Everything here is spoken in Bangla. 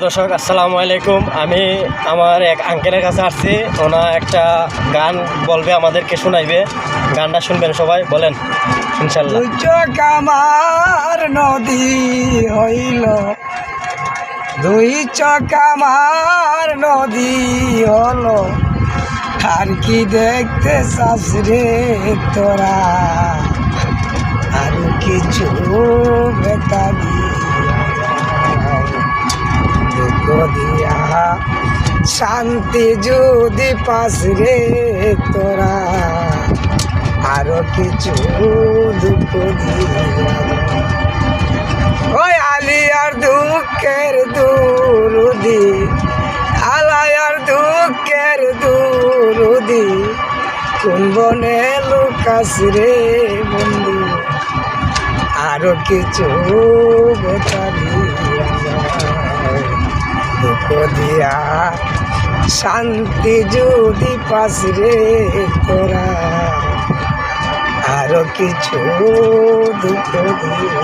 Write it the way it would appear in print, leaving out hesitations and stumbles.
দর্শক আসসালামু আলাইকুম। আমি আমার এক আঙ্কেলের কাছে আসছি, ওনা একটা গান বলবে, আমাদেরকে শোনাইবে। গানটা শুনবেন সবাই, বলেন ইনশাল্লাহ। দুই চোখ আমার নদী হইল, দুই চোখ আমার নদী হলো, আর কি দেখতে চাস রে তোরা, আর কিছু বেতা দিয়া শান্তি যদি পাস রে তোরা, আরো কিছু দুঃখ দিয়া ওই আলিয়ার দুঃখের দুরুদি, আলায়ার দুঃখের দুরুদি, কোন বনে লুকাস রে বন্ধু, আরো কিছু বেতা দুঃখ দিয়া শান্তি যদি পাস রে তোরা, আরো কিছু দুঃখ দিয়া।